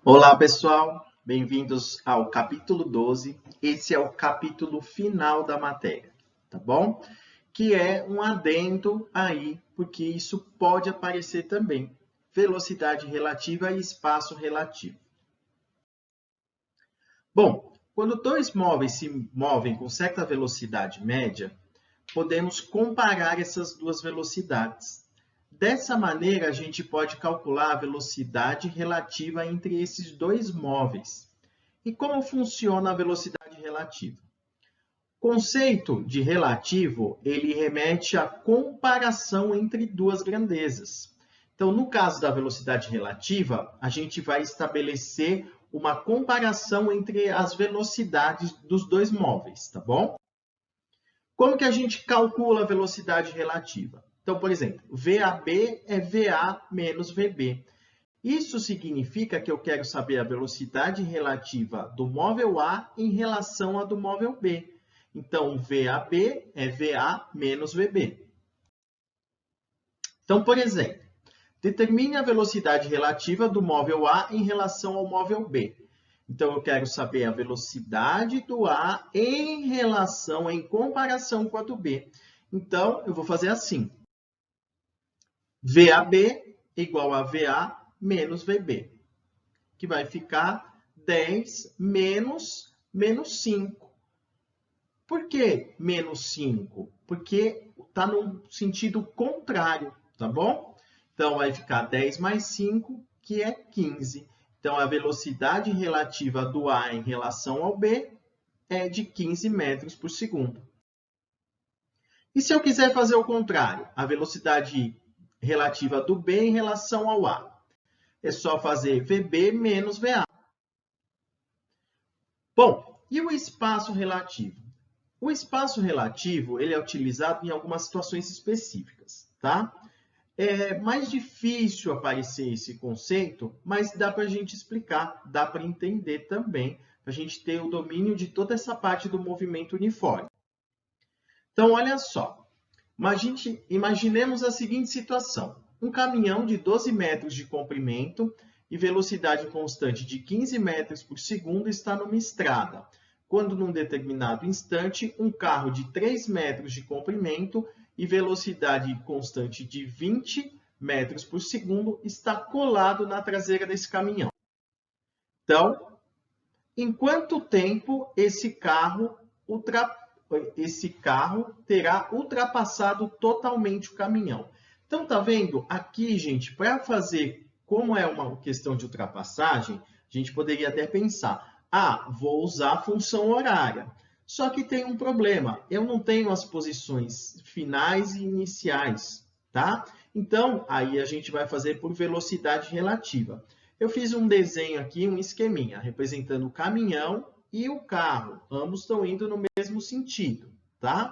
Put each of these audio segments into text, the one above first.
Olá, pessoal. Bem-vindos ao capítulo 12. Esse é o capítulo final da matéria, tá bom? Que é um adendo aí, porque isso pode aparecer também. Velocidade relativa e espaço relativo. Bom, quando dois móveis se movem com certa velocidade média, podemos comparar essas duas velocidades. Dessa maneira, a gente pode calcular a velocidade relativa entre esses dois móveis. E como funciona a velocidade relativa? O conceito de relativo, ele remete à comparação entre duas grandezas. Então, no caso da velocidade relativa, a gente vai estabelecer uma comparação entre as velocidades dos dois móveis, tá bom? Como que a gente calcula a velocidade relativa? Então, por exemplo, VAB é VA menos VB. Isso significa que eu quero saber a velocidade relativa do móvel A em relação à do móvel B. Então, VAB é VA menos VB. Então, por exemplo, determine a velocidade relativa do móvel A em relação ao móvel B. Então, eu quero saber a velocidade do A em relação, em comparação com a do B. Então, eu vou fazer assim. VAB igual a VA menos VB, que vai ficar 10 menos 5. Por que menos 5? Porque está no sentido contrário, tá bom? Então, vai ficar 10 mais 5, que é 15. Então, a velocidade relativa do A em relação ao B é de 15 metros por segundo. E se eu quiser fazer o contrário, a velocidade relativa do B em relação ao A? É só fazer VB menos VA. Bom, e o espaço relativo? O espaço relativo ele é utilizado em algumas situações específicas, tá? É mais difícil aparecer esse conceito, mas dá para a gente explicar, dá para entender também, para a gente ter o domínio de toda essa parte do movimento uniforme. Então, olha só, imaginemos a seguinte situação. Um caminhão de 12 metros de comprimento e velocidade constante de 15 metros por segundo está numa estrada, quando num determinado instante um carro de 3 metros de comprimento e velocidade constante de 20 metros por segundo está colado na traseira desse caminhão. Então, em quanto tempo esse carro terá ultrapassado totalmente o caminhão? Então, tá vendo? Aqui, gente, para fazer, como é uma questão de ultrapassagem, a gente poderia até pensar, vou usar a função horária. Só que tem um problema, eu não tenho as posições finais e iniciais, tá? Então, aí a gente vai fazer por velocidade relativa. Eu fiz um desenho aqui, um esqueminha, representando o caminhão e o carro. Ambos estão indo no mesmo sentido, tá?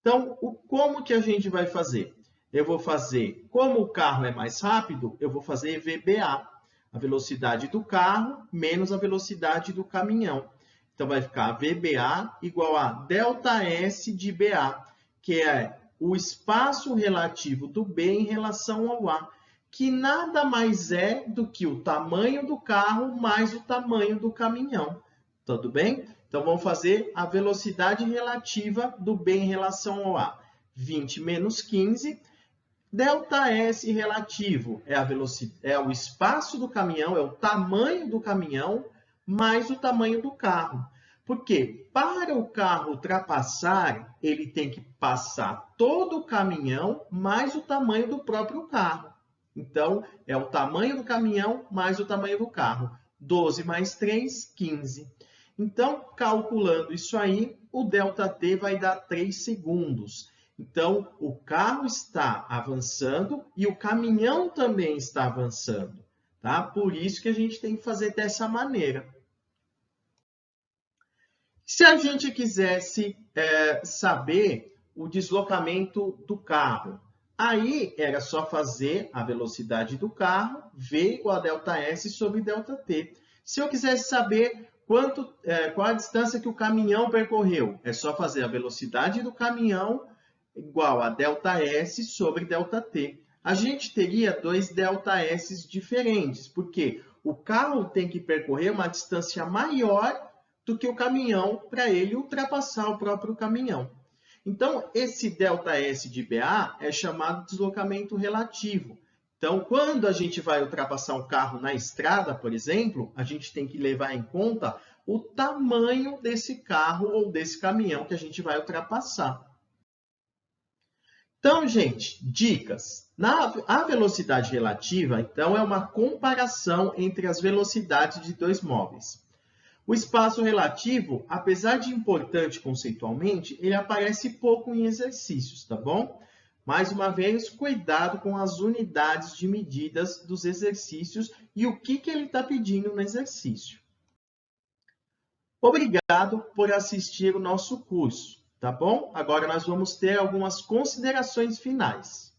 Então, como que a gente vai fazer? Eu vou fazer, como o carro é mais rápido, eu vou fazer VBA, a velocidade do carro menos a velocidade do caminhão. Então, vai ficar VBA igual a ΔS de BA, que é o espaço relativo do B em relação ao A, que nada mais é do que o tamanho do carro mais o tamanho do caminhão. Tudo bem? Então, vamos fazer a velocidade relativa do B em relação ao A. 20 menos 15. ΔS relativo é o espaço do caminhão, é o tamanho do caminhão, mais o tamanho do carro. Porque para o carro ultrapassar, ele tem que passar todo o caminhão mais o tamanho do próprio carro. Então, é o tamanho do caminhão mais o tamanho do carro. 12 mais 3, 15. Então, calculando isso aí, o ΔT vai dar 3 segundos. Então, o carro está avançando e o caminhão também está avançando, tá? Por isso que a gente tem que fazer dessa maneira. Se a gente quisesse saber o deslocamento do carro, aí era só fazer a velocidade do carro, V igual a ΔS sobre ΔT. Se eu quisesse saber qual a distância que o caminhão percorreu, é só fazer a velocidade do caminhão igual a ΔS sobre ΔT. A gente teria dois ΔS diferentes, porque O carro tem que percorrer uma distância maior do que o caminhão para ele ultrapassar o próprio caminhão. Então, esse ΔS de BA é chamado de deslocamento relativo. Então, quando a gente vai ultrapassar um carro na estrada, por exemplo, a gente tem que levar em conta o tamanho desse carro ou desse caminhão que a gente vai ultrapassar. Então, gente, dicas. A velocidade relativa, então, é uma comparação entre as velocidades de dois móveis. O espaço relativo, apesar de importante conceitualmente, ele aparece pouco em exercícios, tá bom? Mais uma vez, cuidado com as unidades de medidas dos exercícios e o que ele está pedindo no exercício. Obrigado por assistir o nosso curso, tá bom? Agora nós vamos ter algumas considerações finais.